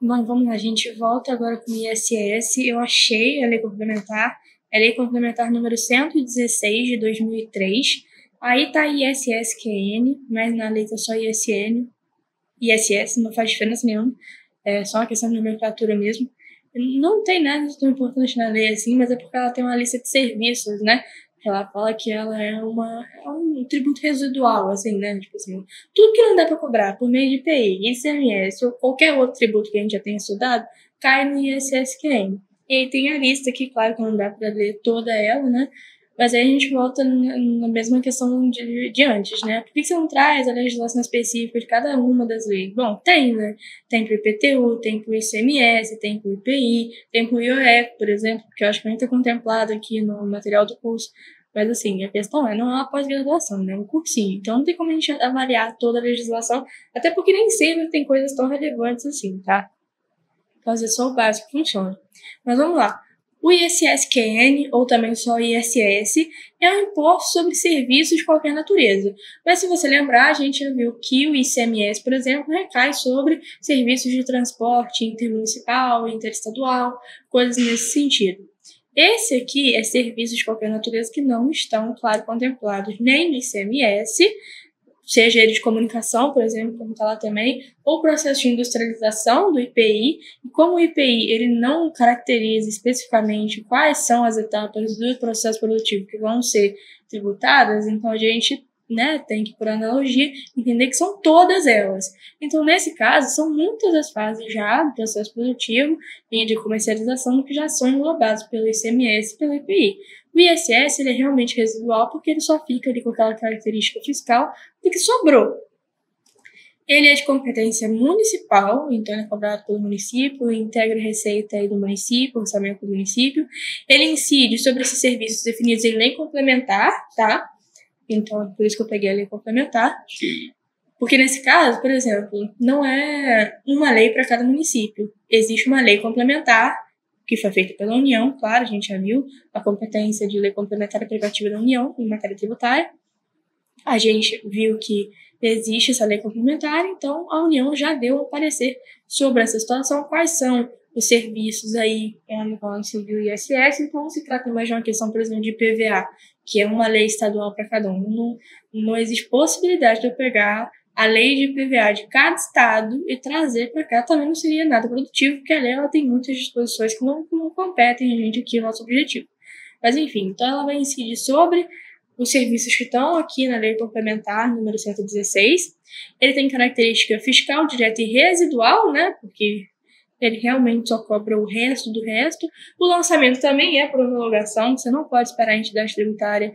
Bom, vamos lá, a gente volta agora com o ISS. Eu achei a lei complementar, a lei complementar número 116 de 2003. Aí tá ISSQN, mas na lei tá só ISN. ISS, não faz diferença nenhuma, é só uma questão de nomenclatura mesmo. Não tem nada de tão importante na lei assim, mas é porque ela tem uma lista de serviços, né? Ela fala que ela é um tributo residual, assim, né? Tipo assim, tudo que não dá para cobrar por meio de IPI, ICMS ou qualquer outro tributo que a gente já tenha estudado, cai no ISSQN. E aí tem a lista aqui, claro que não dá para ler toda ela, né? Mas aí a gente volta na mesma questão de antes, né? Por que você não traz a legislação específica de cada uma das leis? Bom, tem, né? Tem para o IPTU, tem para o ICMS, tem para o IPI, tem para o IOF, por exemplo, que eu acho que nem está contemplado aqui no material do curso. Mas assim, a questão não é uma pós-graduação, né? É um cursinho. Então não tem como a gente avaliar toda a legislação, até porque nem sempre tem coisas tão relevantes assim, tá? Fazer só o básico que funciona. Mas vamos lá. O ISSQN, ou também só ISS, é um imposto sobre serviços de qualquer natureza. Mas se você lembrar, a gente já viu que o ICMS, por exemplo, recai sobre serviços de transporte intermunicipal, interestadual, coisas nesse sentido. Esse aqui é serviços de qualquer natureza que não estão, claro, contemplados nem no ICMS, seja ele de comunicação, por exemplo, como está lá também, ou processo de industrialização do IPI, e como o IPI ele não caracteriza especificamente quais são as etapas do processo produtivo que vão ser tributadas, então a gente tem que, por analogia, entender que são todas elas. Então, nesse caso, são muitas as fases já do processo produtivo e de comercialização que já são englobadas pelo ICMS e pelo IPI. O ISS ele é realmente residual porque ele só fica ali com aquela característica fiscal do que sobrou. Ele é de competência municipal, então ele é cobrado pelo município, integra a receita aí do município, o orçamento do município. Ele incide sobre esses serviços definidos em lei complementar, tá? Então, é por isso que eu peguei a lei complementar. Porque nesse caso, por exemplo, não é uma lei para cada município. Existe uma lei complementar que foi feita pela União, claro, a gente já viu a competência de lei complementar privativa da União em matéria tributária. A gente viu que existe essa lei complementar, então a União já deu um parecer sobre essa situação, quais são os serviços aí quando se viu o ISS, então se trata mais de uma questão, por exemplo, de IPVA, que é uma lei estadual para cada um. Não existe possibilidade de eu pegar a lei de IPVA de cada estado e trazer para cá, também não seria nada produtivo, porque a lei ela tem muitas disposições que não competem a gente aqui, o nosso objetivo. Mas enfim, então ela vai incidir sobre os serviços que estão aqui na lei complementar número 116. Ele tem característica fiscal direta e residual, né, porque ele realmente só cobra o resto do resto. O lançamento também é por homologação, você não pode esperar a entidade tributária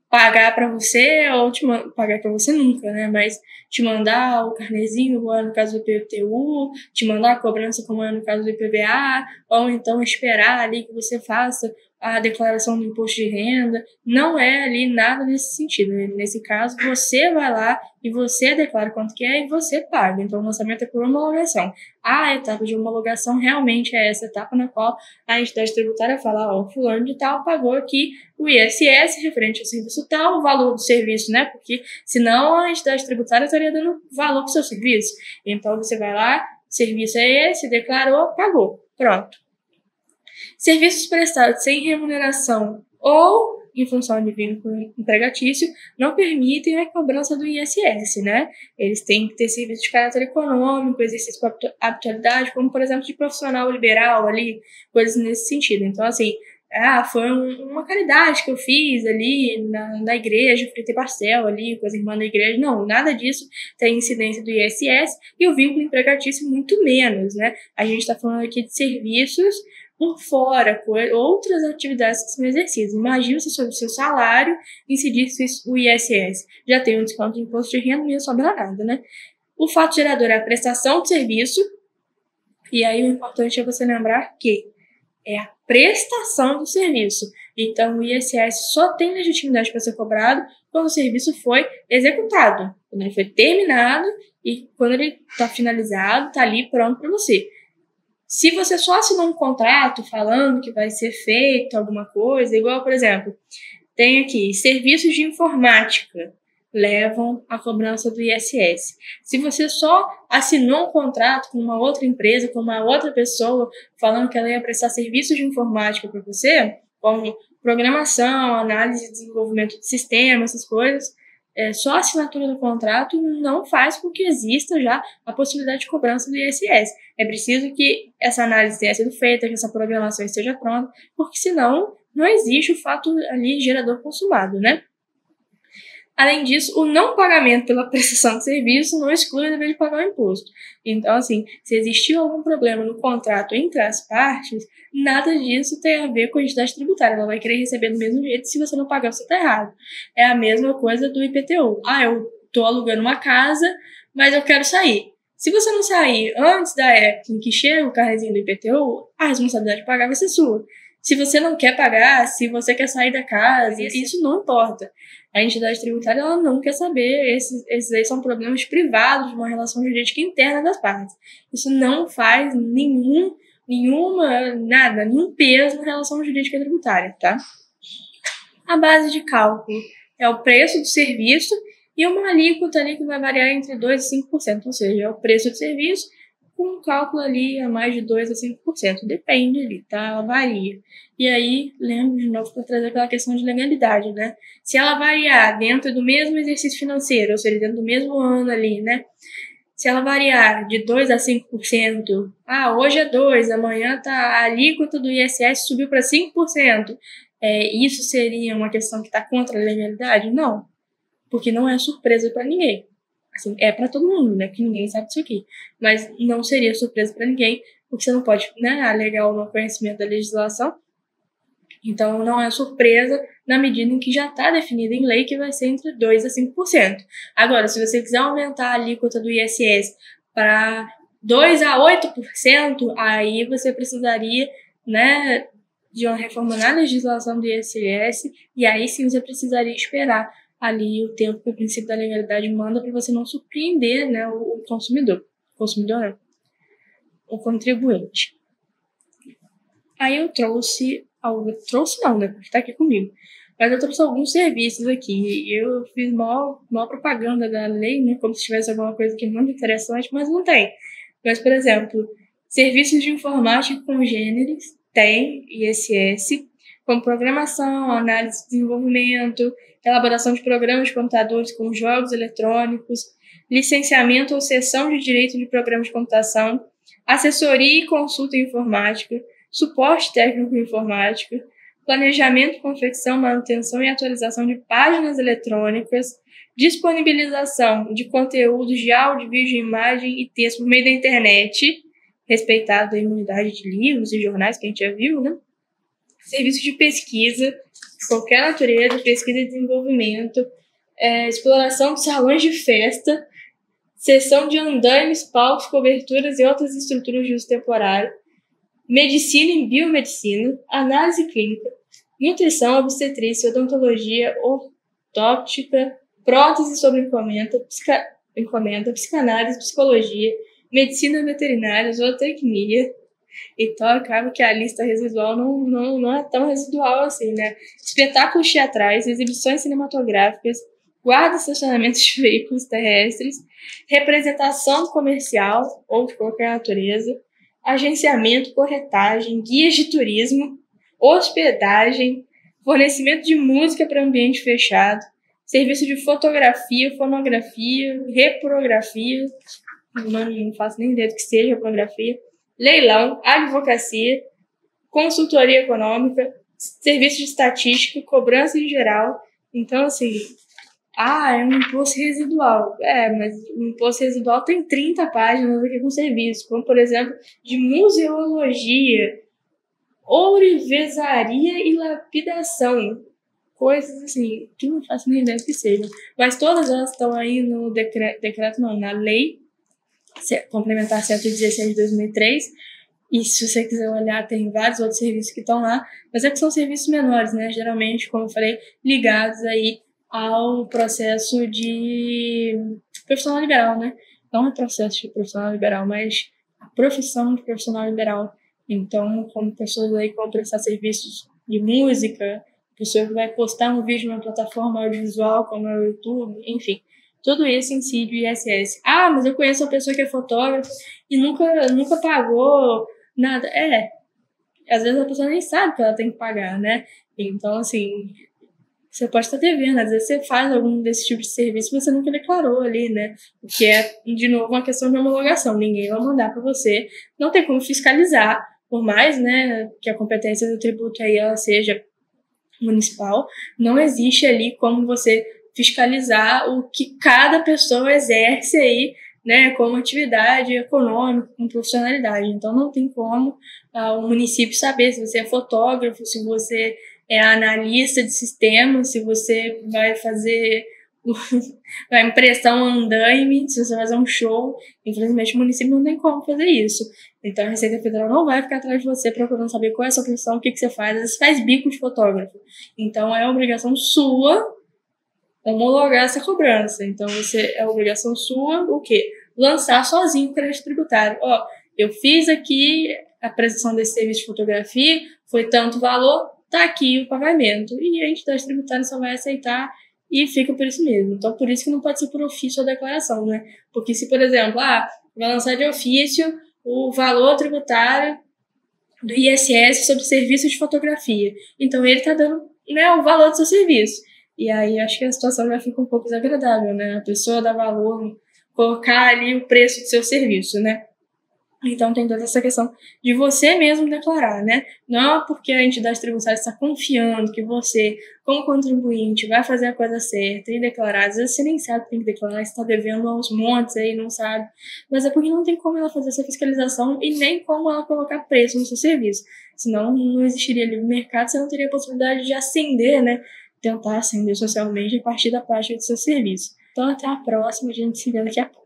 pagar para você, ou pagar para você nunca, né? Mas te mandar o carnezinho, como é no caso do IPTU, te mandar a cobrança, como é no caso do IPVA, ou então esperar ali que você faça a declaração do imposto de renda. Não é ali nada nesse sentido. Nesse caso, você vai lá e você declara quanto que é e você paga. Então, o lançamento é por homologação. A etapa de homologação realmente é essa etapa na qual a entidade tributária fala, ó, fulano de tal pagou aqui o ISS referente ao serviço tal, o valor do serviço, né? Porque senão a entidade tributária estaria dando valor para o seu serviço. Então, você vai lá, serviço é esse, declarou, pagou. Pronto. Serviços prestados sem remuneração ou em função de vínculo empregatício não permitem a cobrança do ISS, né? Eles têm que ter serviço de caráter econômico, exercício com habitualidade, como, por exemplo, de profissional liberal ali, coisas nesse sentido. Então, assim, foi uma caridade que eu fiz ali na igreja, fui ter pastel ali com as irmãs da igreja. Não, nada disso tem incidência do ISS e o vínculo empregatício muito menos, né? A gente está falando aqui de serviços por fora, outras atividades que são exercidas. Imagina se sobre o seu salário incidisse o ISS. Já tem um desconto de imposto de renda, não sobra nada, né? O fato gerador é a prestação de serviço, e aí o importante é você lembrar que é a prestação do serviço. Então, o ISS só tem legitimidade para ser cobrado quando o serviço foi executado, quando ele foi terminado e quando ele está finalizado, está ali pronto para você. Se você só assinou um contrato falando que vai ser feito alguma coisa, igual, por exemplo, tem aqui serviços de informática. levam à cobrança do ISS. Se você só assinou um contrato com uma outra empresa, com uma outra pessoa, falando que ela ia prestar serviços de informática para você, como programação, análise e desenvolvimento de sistemas, essas coisas, só a assinatura do contrato não faz com que exista já a possibilidade de cobrança do ISS. É preciso que essa análise tenha sido feita, que essa programação esteja pronta, porque senão não existe o fato ali gerador consumado, né? Além disso, o não pagamento pela prestação de serviço não exclui o dever de pagar o imposto. Então, assim, se existiu algum problema no contrato entre as partes, nada disso tem a ver com a entidade tributária. Ela vai querer receber do mesmo jeito. Se você não pagar, você está errado. É a mesma coisa do IPTU. Eu estou alugando uma casa, mas eu quero sair. Se você não sair antes da época em que chega o carnezinho do IPTU, a responsabilidade de pagar vai ser sua. Se você não quer pagar, se você quer sair da casa, isso não importa. A entidade tributária ela não quer saber, esses aí são problemas privados de uma relação jurídica interna das partes. Isso não faz nenhum peso na relação jurídica tributária, tá? A base de cálculo é o preço do serviço e uma alíquota ali que vai variar entre 2% e 5%, ou seja, é o preço do serviço com um cálculo ali a mais de 2% a 5%. Depende ali, tá? Ela varia. E aí, lembro de novo para trazer aquela questão de legalidade, né? Se ela variar dentro do mesmo exercício financeiro, ou seja, dentro do mesmo ano ali, né? Se ela variar de 2% a 5%, hoje é 2%, amanhã a alíquota do ISS subiu para 5%. Isso seria uma questão que está contra a legalidade? Não, porque não é surpresa para ninguém. Assim, é para todo mundo, né? Que ninguém sabe disso aqui. Mas não seria surpresa para ninguém, porque você não pode, né, alegar o não conhecimento da legislação. Então, não é surpresa na medida em que já está definida em lei que vai ser entre 2% a 5%. Agora, se você quiser aumentar a alíquota do ISS para 2% a 8%, aí você precisaria, né, de uma reforma na legislação do ISS, e aí sim você precisaria esperar ali o tempo que o princípio da legalidade manda para você não surpreender, né, o consumidor. Consumidor não, o contribuinte. Aí eu trouxe não, né, porque tá aqui comigo. Mas eu trouxe alguns serviços aqui. Eu fiz maior propaganda da lei, né, como se tivesse alguma coisa que muito interessante, mas não tem. Mas, por exemplo, serviços de informática congêneres, tem ISS, como programação, análise de desenvolvimento, elaboração de programas de computadores com jogos eletrônicos, licenciamento ou cessão de direito de programas de computação, assessoria e consulta informática, suporte técnico informático, planejamento, confecção, manutenção e atualização de páginas eletrônicas, disponibilização de conteúdos de áudio, vídeo, imagem e texto por meio da internet, respeitado a imunidade de livros e jornais, que a gente já viu, né? Serviços de pesquisa, de qualquer natureza, pesquisa e desenvolvimento, exploração de salões de festa, seção de andaimes, palcos, coberturas e outras estruturas de uso temporário, medicina e biomedicina, análise clínica, nutrição, obstetrícia, odontologia, ortóptica, prótese sob encomenda, psicanálise, psicologia, medicina veterinária, zootecnia. Então acaba que a lista residual não é tão residual assim, né? Espetáculos teatrais, exibições cinematográficas, guarda e estacionamento de veículos terrestres, representação comercial ou de qualquer natureza, agenciamento, corretagem, guias de turismo, hospedagem, fornecimento de música para ambiente fechado, serviço de fotografia, fonografia, reprografia, não faço nem ideia do que seja reprografia, leilão, advocacia, consultoria econômica, serviço de estatística, cobrança em geral. Então, assim, é um imposto residual. Mas o imposto residual tem 30 páginas aqui com serviço, como, por exemplo, de museologia, ourivesaria e lapidação. Coisas assim, que não faço nem ideia do que sejam. Mas todas elas estão aí no na lei complementar 116 de 2003. E se você quiser olhar, tem vários outros serviços que estão lá. Mas que são serviços menores, né? Geralmente, como eu falei, ligados aí ao processo de profissional liberal, né? Não é processo de profissional liberal, mas a profissão de profissional liberal. Então, como pessoas aí que vão prestar serviços de música, pessoa que vai postar um vídeo numa plataforma audiovisual como é o YouTube, enfim. Tudo isso incide o ISS. Ah, mas eu conheço uma pessoa que é fotógrafa e nunca pagou nada. Às vezes a pessoa nem sabe que ela tem que pagar, né? Então, assim, você pode estar devendo. Às vezes você faz algum desse tipo de serviço que você nunca declarou ali, né? O que é, de novo, uma questão de homologação. Ninguém vai mandar para você. Não tem como fiscalizar, por mais, né, que a competência do tributo aí ela seja municipal, não existe ali como você fiscalizar o que cada pessoa exerce aí, né, como atividade econômica, com profissionalidade. Então não tem como o município saber se você é fotógrafo, se você é analista de sistemas, se você vai fazer vai emprestar um andaime, se você vai fazer um show. Infelizmente o município não tem como fazer isso. Então a Receita Federal não vai ficar atrás de você procurando saber qual é a sua profissão, o que você faz. Às vezes faz bico de fotógrafo. Então é obrigação sua homologar essa cobrança. Então é obrigação sua o quê? Lançar sozinho o crédito tributário. Eu fiz aqui a prestação desse serviço de fotografia, foi tanto valor, tá aqui o pagamento. E a entidade tributária só vai aceitar e fica por isso mesmo. Então, por isso que não pode ser por ofício a declaração, né? Porque se, por exemplo, vai lançar de ofício o valor tributário do ISS sobre serviço de fotografia. Então, ele está dando, né, o valor do seu serviço. E aí, acho que a situação já fica um pouco desagradável, né? A pessoa dá valor, colocar ali o preço do seu serviço, né? Então, tem toda essa questão de você mesmo declarar, né? Não é porque a entidade tributária está confiando que você, como contribuinte, vai fazer a coisa certa e declarar. Às vezes você nem sabe que tem que declarar, você está devendo aos montes aí, não sabe. Mas é porque não tem como ela fazer essa fiscalização e nem como ela colocar preço no seu serviço. Senão, não existiria livre mercado, você não teria a possibilidade de ascender, né? Tentar ascender socialmente a partir da prática do seu serviço. Então, até a próxima, a gente se vê daqui a pouco.